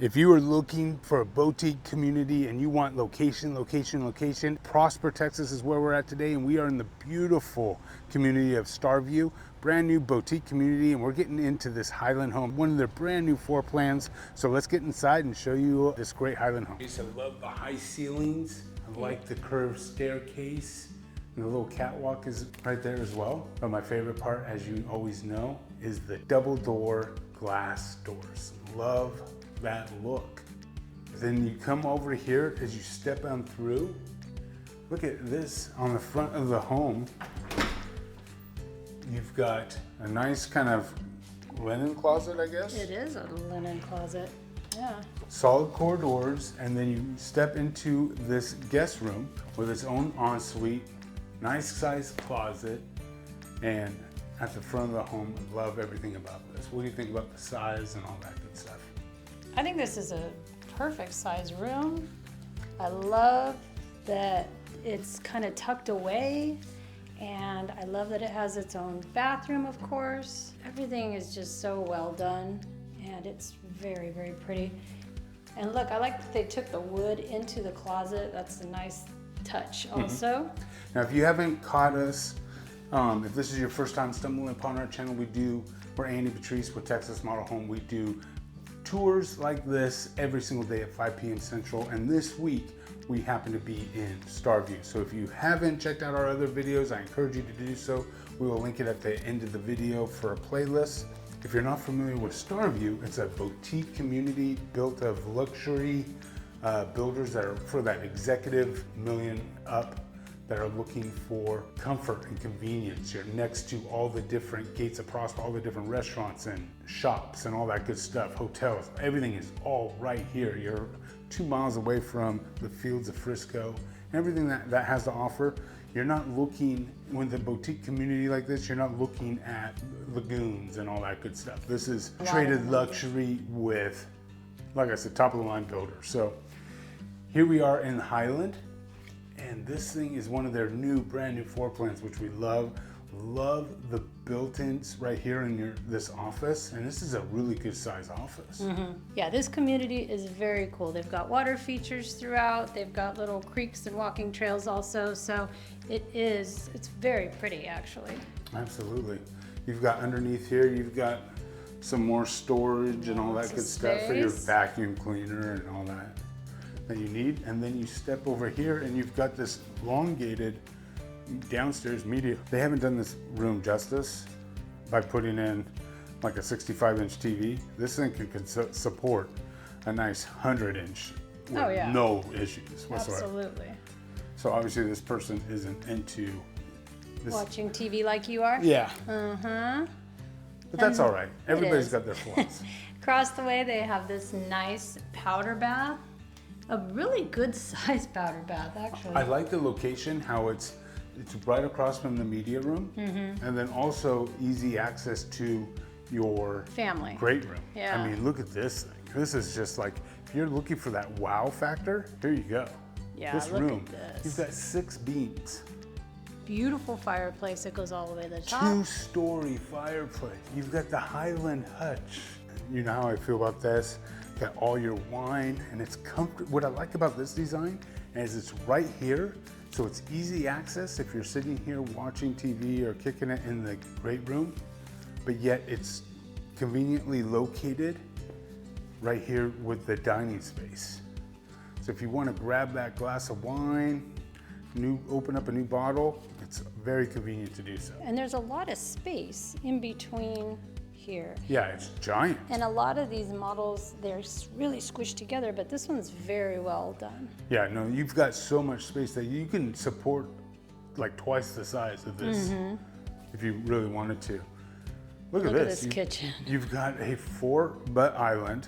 If you are looking for a boutique community and you want location, Prosper, Texas is where we're at today, and we are in the beautiful community of Starview, brand new boutique community, and we're getting into this Highland home, one of their brand new floor plans. So let's get inside and show you this great Highland home. I love the high ceilings. I like the curved staircase. And the little catwalk is right there as well. But my favorite part, as you always know, is the double door glass doors. Love that look. Then you come over here as you step on through. Look at this on the front of the home. You've got a nice kind of linen closet, I guess. It is a linen closet, yeah. Solid core doors, and then you step into this guest room with its own ensuite, nice sized closet, and at the front of the home, love everything about this. What do you think about the size and all that good stuff? I think this is a perfect size room. I love that it's kind of tucked away, and I love that it has its own bathroom, of course. Everything is just so well done, and it's very, very pretty. And look, I like that they took the wood into the closet. That's a nice touch also. Now, if you haven't caught us, if this is your first time stumbling upon our channel, we're Andy Patrice with Texas Model Home. We do tours like this every single day at 5 p.m. Central, and this week we happen to be in Starview. So if you haven't checked out our other videos, I encourage you to do so. We will link it at the end of the video for a playlist. If you're not familiar with Starview, it's a boutique community built of luxury builders that are for that executive million up, that are looking for comfort and convenience. You're next to all the different gates of Prosper, all the different restaurants and shops and all that good stuff, hotels. Everything is all right here. You're 2 miles away from the fields of Frisco and everything that has to offer. You're not looking, with a boutique community like this, you're not looking at lagoons and all that good stuff. This is traded luxury with, like I said, top of the line builders. So here we are in Highland. And this thing is one of their brand new floor plans, which we love. Love the built-ins right here in this office. And this is a really good size office. Yeah, this community is very cool. They've got water features throughout. They've got little creeks and walking trails also. So it's very pretty actually. Absolutely. You've got underneath here, you've got some more storage and all that good stuff for your vacuum cleaner and all that you need. And then you step over here and you've got this elongated downstairs media. They haven't done this room justice by putting in like a 65-inch TV. This thing can support a nice 100-inch with no issues whatsoever. Absolutely. So obviously this person isn't into this. Watching TV like you are? Yeah. But that's all right. Everybody's got their flaws. Across the way they have this nice powder bath. A really good sized powder bath, actually. I like the location, how it's right across from the media room, and then also easy access to your family great room. Yeah. I mean, look at this thing. This is just like, if you're looking for that wow factor, here you go. Yeah, this look room, at this. you've got 6 beams. Beautiful fireplace that goes all the way to the top. 2-story fireplace. You've got the Highland hutch. You know how I feel about this. Got all your wine, and it's comfortable. What I like about this design is it's right here, so it's easy access if you're sitting here watching TV or kicking it in the great room, but yet it's conveniently located right here with the dining space. So if you want to grab that glass of wine, open up a new bottle, it's very convenient to do so. And there's a lot of space in between here. Yeah, it's giant. And a lot of these models, they're really squished together, but this one's very well done. Yeah, no, you've got so much space that you can support like twice the size of this if you really wanted to. Look at this kitchen. You've got a 4-butt island.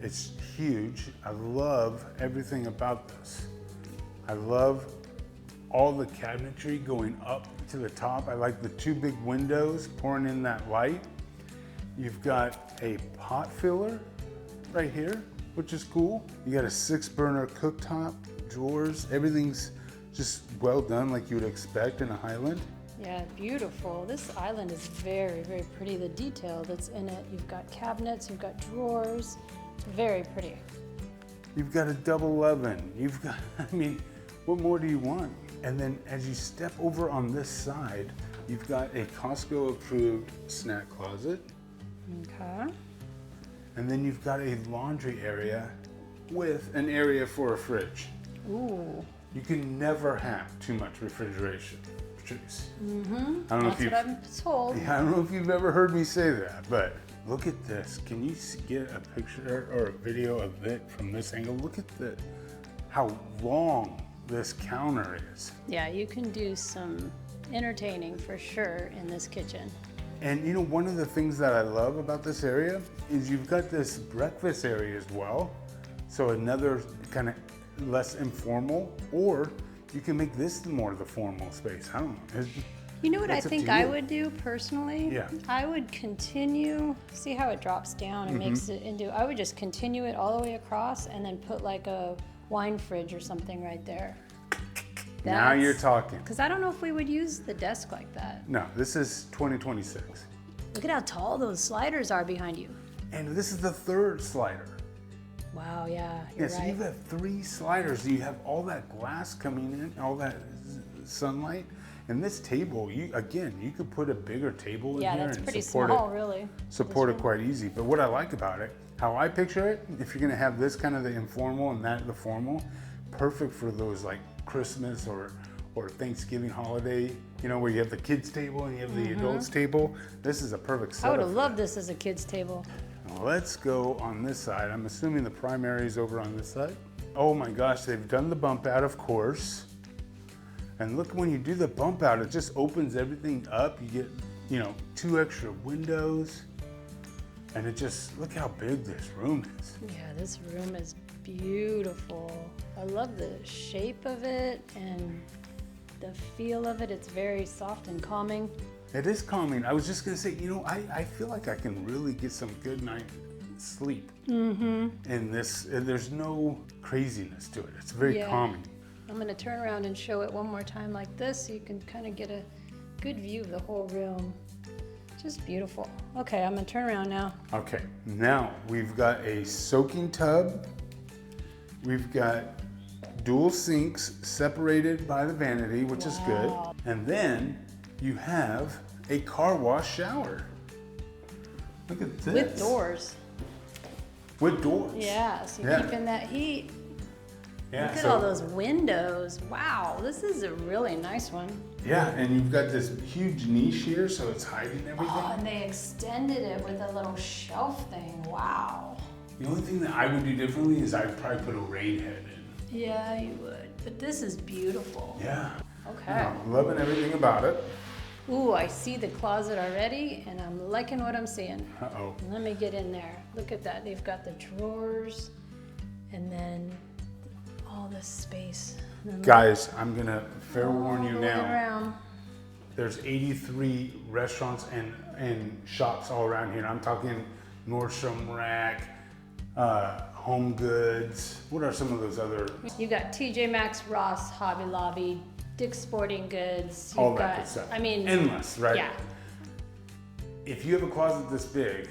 It's huge. I love everything about this. I love all the cabinetry going up to the top. I like the 2 big windows pouring in that light. You've got a pot filler right here, which is cool. You got a 6-burner cooktop, drawers. Everything's just well done like you would expect in a Highland. Yeah, beautiful. This island is very, very pretty. The detail that's in it. You've got cabinets, you've got drawers, Very pretty. You've got a double oven. You've got, I mean, what more do you want? And then as you step over on this side, you've got a Costco approved snack closet. Okay. And then you've got a laundry area with an area for a fridge. Ooh. You can never have too much refrigeration, Patrice. Mm-hmm. I don't know That's if what I'm told. I don't know if you've ever heard me say that, but look at this. Can you get a picture or a video of it from this angle? Look at how long this counter is. Yeah, you can do some entertaining for sure in this kitchen. And you know, one of the things that I love about this area is you've got this breakfast area as well. So another kind of less informal, or you can make this more the formal space. I don't know. You know what I It's up think to I you. would do personally? Yeah. I would continue, see how it drops down and makes Mm-hmm. it into, I would just continue it all the way across and then put like a wine fridge or something right there. Now you're talking. Because I don't know if we would use the desk like that. No, this is 2026. Look at how tall those sliders are behind you. And this is the third slider. Wow, yeah, Yeah, you're so right. you've got 3 sliders. You have all that glass coming in, all that sunlight. And this table, you could put a bigger table in Yeah, here that's and pretty support small, it. really. Support it quite easy. But what I like about it, how I picture it, if you're gonna have this kind of the informal and that the formal, perfect for those like Christmas or Thanksgiving holiday, you know, where you have the kids table and you have the adults table. This is a perfect I setup. would have for loved that. this as a kid's table. Now let's go on this side. I'm assuming the primary is over on this side. Oh my gosh, they've done the bump out, of course. And look, when you do the bump out, it just opens everything up. You get, you know, 2 extra windows. And it just, look how big this room is. Yeah, this room is beautiful. I love the shape of it and the feel of it. It's very soft and calming. It is calming. I was just gonna say, you know, I feel like I can really get some good night sleep in this. And there's no craziness to it. It's very Yeah. calming. I'm gonna turn around and show it one more time like this so you can kind of get a good view of the whole room. Just beautiful. Okay, I'm gonna turn around now. Okay, now we've got a soaking tub. We've got dual sinks separated by the vanity, which is good. Wow. And then you have a car wash shower. Look at this. With doors. With doors. Yeah, so you're Yeah. keeping that heat. Yeah, Look at so- all those windows. Wow, this is a really nice one. Yeah, and you've got this huge niche here, so it's hiding everything. Oh, and they extended it with a little shelf thing. Wow. The only thing that I would do differently is I'd probably put a rain head in. Yeah, you would. But this is beautiful. Yeah. Okay. I'm loving everything about it. Ooh, I see the closet already, and I'm liking what I'm seeing. Uh-oh. Let me get in there. Look at that. They've got the drawers, and then all this space. And then Guys, I'm gonna fair warn you all the way now. around. There's 83 restaurants and shops all around here. I'm talking Nordstrom Rack, Home Goods. What are some of those other? You got TJ Maxx, Ross, Hobby Lobby, Dick's Sporting Goods. You've All that got, good stuff. I mean, Endless, right? Yeah. If you have a closet this big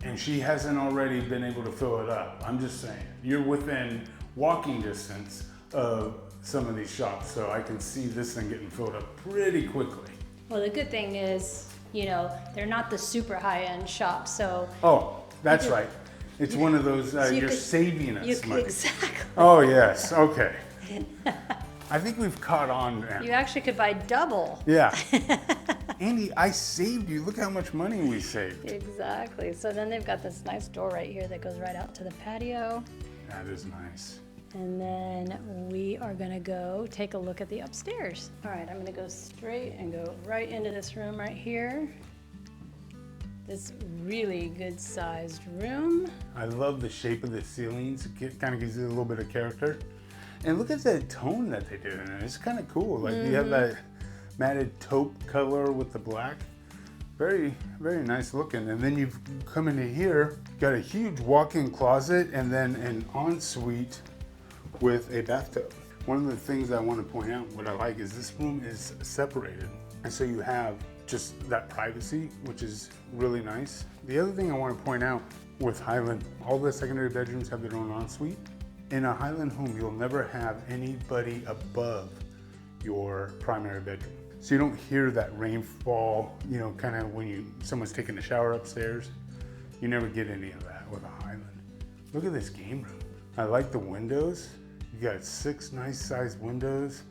and she hasn't already been able to fill it up, I'm just saying, you're within walking distance of some of these shops. So I can see this thing getting filled up pretty quickly. Well, the good thing is, you know, they're not the super high-end shops, so Oh, that's You could- right. It's one of those, you you're could- saving us you money. exactly. Oh, yes. Okay. I think we've caught on now. You actually could buy double. Yeah. Andy, I saved you. Look how much money we saved. Exactly. So then they've got this nice door right here that goes right out to the patio. That is nice. And then we are gonna go take a look at the upstairs. All right, I'm gonna go straight and go right into this room right here. This really good sized room. I love the shape of the ceilings. It kind of gives you a little bit of character. And look at the tone that they did in it. It's kind of cool. Like you have that matted taupe color with the black. Very, very nice looking. And then you've come into here, got a huge walk-in closet and then an ensuite with a bathtub. One of the things I want to point out, what I like is this room is separated. And so you have just that privacy, which is really nice. The other thing I want to point out with Highland, all the secondary bedrooms have their own ensuite. In a Highland home, you'll never have anybody above your primary bedroom. So you don't hear that rainfall, you know, kind of when someone's taking a shower upstairs. You never get any of that with a Highland. Look at this game room. I like the windows. You got 6 nice sized windows.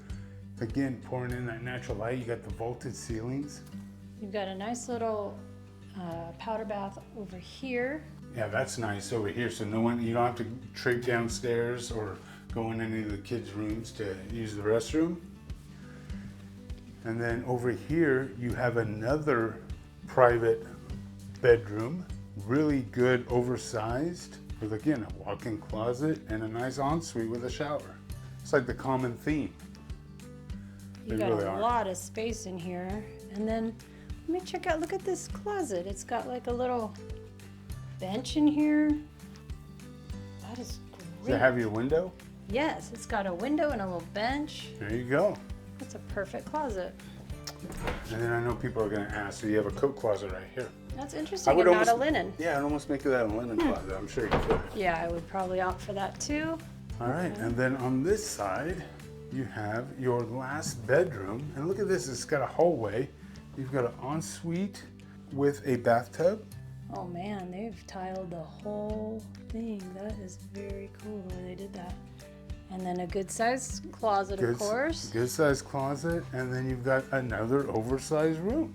Again, pouring in that natural light. You got the vaulted ceilings. You've got a nice little powder bath over here. Yeah, that's nice over here. So you don't have to trek downstairs or go in any of the kids' rooms to use the restroom. And then over here, you have another private bedroom, really good, oversized, with again, a walk-in closet and a nice ensuite with a shower. It's like the common theme. You've got a lot of space in here. And then let me check out, look at this closet. It's got like a little bench in here. That is great. Does it have your window? Yes, it's got a window and a little bench. There you go. That's a perfect closet. And then I know people are gonna ask, so you have a coat closet right here. That's interesting, and not a linen. Yeah, I'd almost make that a linen closet. I'm sure you could. Yeah, I would probably opt for that too. All right, and then on this side, you have your last bedroom. And look at this, it's got a hallway. You've got an ensuite with a bathtub. Oh man, they've tiled the whole thing. That is very cool the way they did that. And then a good sized closet, of course. Good sized closet, and then you've got another oversized room.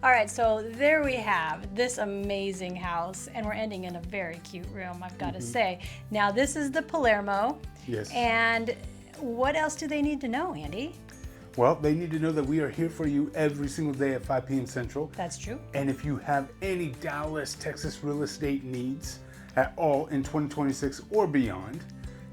All right, so there we have this amazing house, and we're ending in a very cute room, I've got to say. Now, this is the Palermo. Yes. And what else do they need to know, Andy? Well, they need to know that we are here for you every single day at 5 p.m. Central. That's true. And if you have any Dallas, Texas real estate needs at all in 2026 or beyond,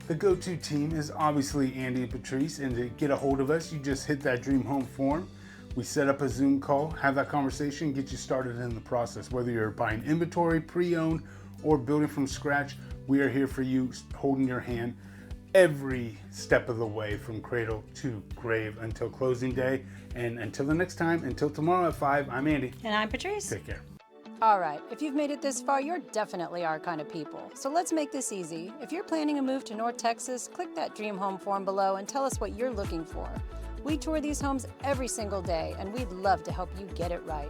the go-to team is obviously Andy and Patrice. And to get a hold of us, you just hit that Dream Home form. We set up a Zoom call, have that conversation, get you started in the process. Whether you're buying inventory, pre-owned, or building from scratch, we are here for you, holding your hand every step of the way from cradle to grave until closing day. And until the next time, until tomorrow at 5, I'm Andy. And I'm Patrice. Take care. All right, if you've made it this far, you're definitely our kind of people. So let's make this easy. If you're planning a move to North Texas, click that Dream Home form below and tell us what you're looking for. We tour these homes every single day, and we'd love to help you get it right.